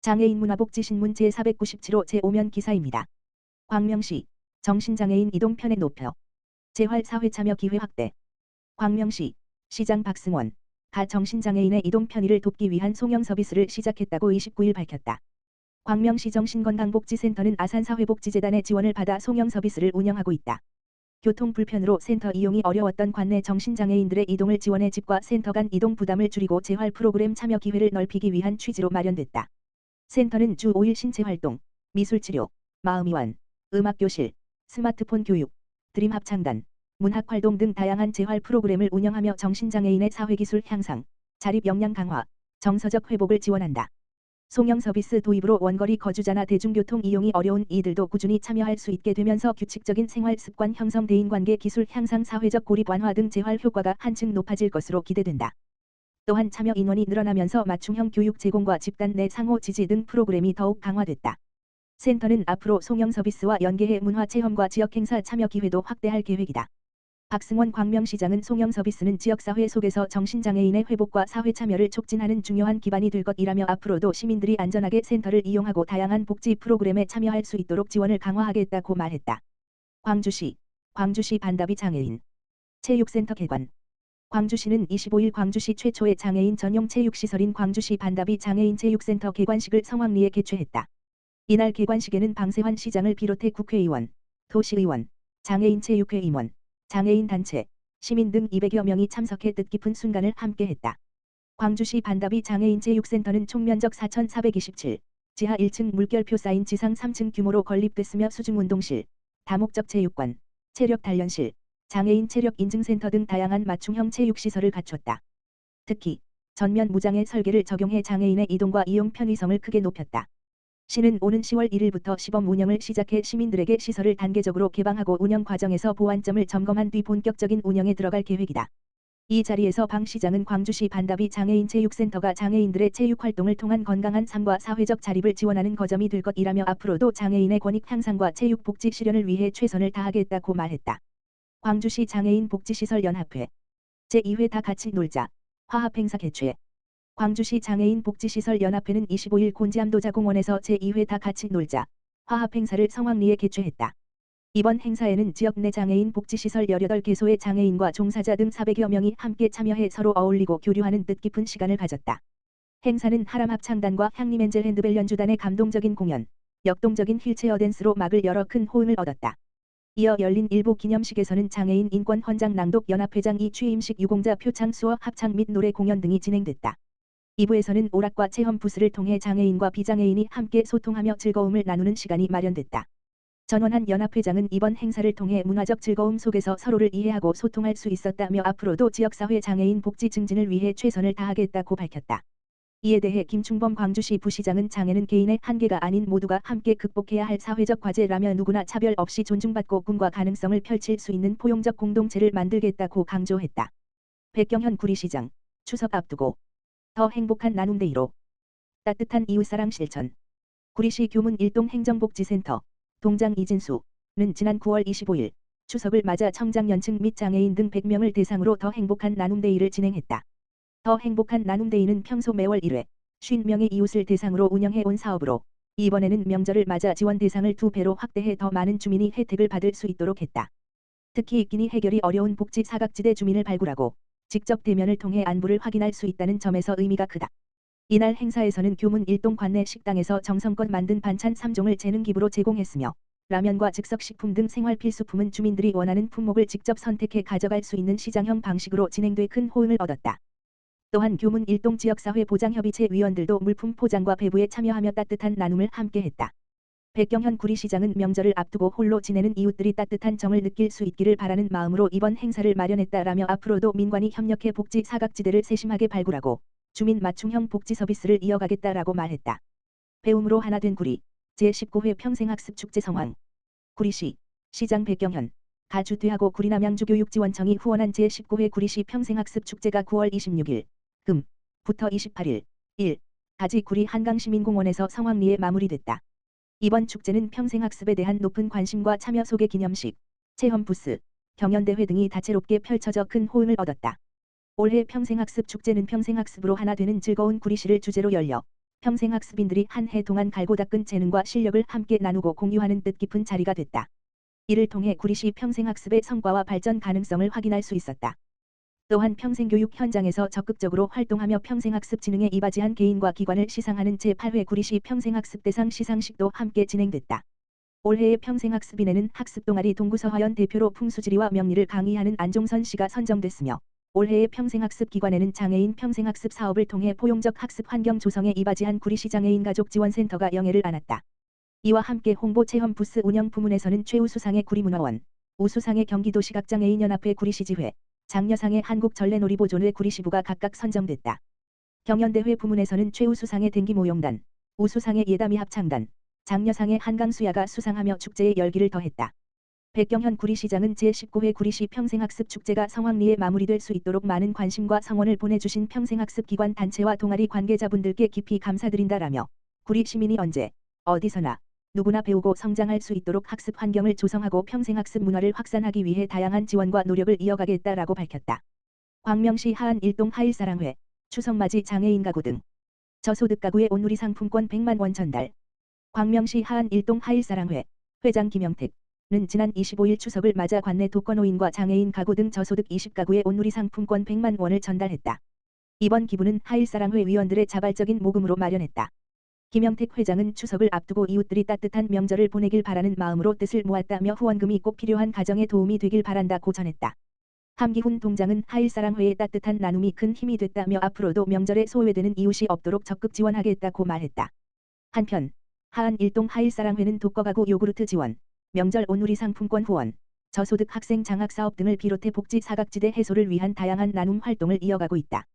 장애인 문화복지신문 제497호 제5면 기사입니다. 광명시 정신장애인 이동편의 높여 재활 사회참여 기회 확대. 광명시 시장 박승원 가 정신장애인의 이동 편의를 돕기 위한 송영 서비스를 시작했다고 29일 밝혔다. 광명시 정신건강복지센터는 아산사회복지재단의 지원을 받아 송영 서비스를 운영하고 있다. 교통 불편으로 센터 이용이 어려웠던 관내 정신장애인들의 이동을 지원해 집과 센터 간 이동 부담을 줄이고 재활 프로그램 참여 기회를 넓히기 위한 취지로 마련됐다. 센터는 주 5일 신체활동, 미술치료, 마음이완, 음악교실, 스마트폰 교육, 드림 합창단, 문학활동 등 다양한 재활 프로그램을 운영하며 정신장애인의 사회기술 향상, 자립 역량 강화, 정서적 회복을 지원한다. 송영 서비스 도입으로 원거리 거주자나 대중교통 이용이 어려운 이들도 꾸준히 참여할 수 있게 되면서 규칙적인 생활 습관 형성, 대인관계 기술 향상, 사회적 고립 완화 등 재활 효과가 한층 높아질 것으로 기대된다. 또한 참여 인원이 늘어나면서 맞춤형 교육 제공과 집단 내 상호 지지 등 프로그램이 더욱 강화됐다. 센터는 앞으로 송영 서비스와 연계해 문화 체험과 지역 행사 참여 기회도 확대할 계획이다. 박승원 광명시장은 송영 서비스는 지역사회 속에서 정신장애인의 회복과 사회 참여를 촉진하는 중요한 기반이 될 것이라며 앞으로도 시민들이 안전하게 센터를 이용하고 다양한 복지 프로그램에 참여할 수 있도록 지원을 강화하겠다고 말했다. 광주시 반다비 장애인 체육센터 개관. 광주시는 25일 광주시 최초의 장애인 전용 체육시설인 광주시 반다비 장애인 체육센터 개관식을 성황리에 개최했다. 이날 개관식에는 방세환 시장을 비롯해 국회의원, 도시의원, 장애인체육회 임원, 장애인 단체, 시민 등 200여 명이 참석해 뜻깊은 순간을 함께했다. 광주시 반다비 장애인 체육센터는 총면적 4,427, 지하 1층 물결표 쌓인 지상 3층 규모로 건립됐으며 수중운동실, 다목적 체육관, 체력 단련실, 장애인 체력 인증센터 등 다양한 맞춤형 체육시설을 갖췄다. 특히 전면 무장애 설계를 적용해 장애인의 이동과 이용 편의성을 크게 높였다. 시는 오는 10월 1일부터 시범 운영을 시작해 시민들에게 시설을 단계적으로 개방하고 운영 과정에서 보완점을 점검한 뒤 본격적인 운영에 들어갈 계획이다. 이 자리에서 방 시장은 광주시 반다비 장애인 체육센터가 장애인들의 체육활동을 통한 건강한 삶과 사회적 자립을 지원하는 거점이 될 것이라며 앞으로도 장애인의 권익 향상과 체육 복지 실현을 위해 최선을 다하겠다고 말했다. 광주시 장애인 복지시설 연합회 제2회 다 같이 놀자 화합행사 개최. 광주시 장애인 복지시설 연합회는 25일 곤지암도자공원에서 제2회 다 같이 놀자 화합행사를 성황리에 개최했다. 이번 행사에는 지역 내 장애인 복지시설 18개소의 장애인과 종사자 등 400여 명이 함께 참여해 서로 어울리고 교류하는 뜻깊은 시간을 가졌다. 행사는 하람합창단과 향림엔젤 핸드벨 연주단의 감동적인 공연, 역동적인 휠체어 댄스로 막을 열어 큰 호응을 얻었다. 이어 열린 일부 기념식에서는 장애인 인권 헌장 낭독 연합회장 이 취임식 유공자 표창 수어 합창 및 노래 공연 등이 진행됐다. 2부에서는 오락과 체험 부스를 통해 장애인과 비장애인이 함께 소통하며 즐거움을 나누는 시간이 마련됐다. 전원한 연합회장은 이번 행사를 통해 문화적 즐거움 속에서 서로를 이해하고 소통할 수 있었다며 앞으로도 지역사회 장애인 복지 증진을 위해 최선을 다하겠다고 밝혔다. 이에 대해 김충범 광주시 부시장은 장애는 개인의 한계가 아닌 모두가 함께 극복해야 할 사회적 과제라며 누구나 차별 없이 존중받고 꿈과 가능성을 펼칠 수 있는 포용적 공동체를 만들겠다고 강조했다. 백경현 구리시장 추석 앞두고 더 행복한 나눔데이로 따뜻한 이웃사랑 실천. 구리시 교문 일동 행정복지센터 동장 이진수는 지난 9월 25일 추석을 맞아 청장연층 및 장애인 등 100명을 대상으로 더 행복한 나눔데이를 진행했다. 더 행복한 나눔데이는 평소 매월 1회 50명의 이웃을 대상으로 운영해 온 사업으로 이번에는 명절을 맞아 지원 대상을 2배로 확대해 더 많은 주민이 혜택을 받을 수 있도록 했다. 특히 끼니 해결이 어려운 복지 사각지대 주민을 발굴하고 직접 대면을 통해 안부를 확인할 수 있다는 점에서 의미가 크다. 이날 행사에서는 교문 일동 관내 식당에서 정성껏 만든 반찬 3종을 재능 기부로 제공했으며 라면과 즉석식품 등 생활 필수품은 주민들이 원하는 품목을 직접 선택해 가져갈 수 있는 시장형 방식으로 진행돼 큰 호응을 얻었다. 또한 교문 일동 지역사회 보장협의체 위원들도 물품 포장과 배부에 참여하며 따뜻한 나눔을 함께했다. 백경현 구리시장은 명절을 앞두고 홀로 지내는 이웃들이 따뜻한 정을 느낄 수 있기를 바라는 마음으로 이번 행사를 마련했다라며 앞으로도 민관이 협력해 복지 사각지대를 세심하게 발굴하고 주민 맞춤형 복지 서비스를 이어가겠다라고 말했다. 배움으로 하나 된 구리 제19회 평생학습축제 성황. 구리시 시장 백경현 가주퇴하고 구리남양주교육지원청이 후원한 제19회 구리시 평생학습축제가 9월 26일 금부터 28일 일까지 구리 한강시민공원에서 성황리에 마무리됐다. 이번 축제는 평생학습에 대한 높은 관심과 참여 속의 기념식, 체험 부스, 경연대회 등이 다채롭게 펼쳐져 큰 호응을 얻었다. 올해 평생학습 축제는 평생학습으로 하나 되는 즐거운 구리시를 주제로 열려 평생학습인들이 한 해 동안 갈고 닦은 재능과 실력을 함께 나누고 공유하는 뜻깊은 자리가 됐다. 이를 통해 구리시 평생학습의 성과와 발전 가능성을 확인할 수 있었다. 또한 평생교육 현장에서 적극적으로 활동하며 평생학습 진흥에 이바지한 개인과 기관을 시상하는 제8회 구리시 평생학습대상 시상식도 함께 진행됐다. 올해의 평생학습인에는 학습동아리 동구서화연 대표로 풍수지리와 명리를 강의하는 안종선 씨가 선정됐으며 올해의 평생학습 기관에는 장애인 평생학습 사업을 통해 포용적 학습 환경 조성에 이바지한 구리시 장애인 가족지원센터가 영예를 안았다. 이와 함께 홍보 체험 부스 운영 부문에서는 최우수상의 구리문화원, 우수상의 경기도시각장애인연합회 구리시지회, 장려상의 한국전래놀이보존회 구리시부가 각각 선정됐다. 경연대회 부문에서는 최우수상의 댕기모용단, 우수상의 예담이 합창단, 장려상의 한강수야가 수상하며 축제의 열기를 더했다. 백경현 구리시장은 제19회 구리시 평생학습 축제가 성황리에 마무리될 수 있도록 많은 관심과 성원을 보내주신 평생학습 기관 단체와 동아리 관계자분들께 깊이 감사드린다라며 구리 시민이 언제, 어디서나 누구나 배우고 성장할 수 있도록 학습 환경을 조성하고 평생학습 문화를 확산하기 위해 다양한 지원과 노력을 이어가겠다라고 밝혔다. 광명시 하안 일동 하일사랑회, 추석맞이 장애인 가구 등 저소득 가구의 온누리 상품권 100만 원 전달. 광명시 하안 일동 하일사랑회, 회장 김영택는 지난 25일 추석을 맞아 관내 독거노인과 장애인 가구 등 저소득 20가구의 온누리 상품권 100만 원을 전달했다. 이번 기부는 하일사랑회 위원들의 자발적인 모금으로 마련했다. 김영택 회장은 추석을 앞두고 이웃들이 따뜻한 명절을 보내길 바라는 마음으로 뜻을 모았다며 후원금이 꼭 필요한 가정에 도움이 되길 바란다고 전했다. 함기훈 동장은 하일사랑회의 따뜻한 나눔이 큰 힘이 됐다며 앞으로도 명절에 소외되는 이웃이 없도록 적극 지원하겠다고 말했다. 한편 하안 일동 하일사랑회는 독거가구 요구르트 지원, 명절 온누리 상품권 후원, 저소득 학생 장학사업 등을 비롯해 복지 사각지대 해소를 위한 다양한 나눔 활동을 이어가고 있다.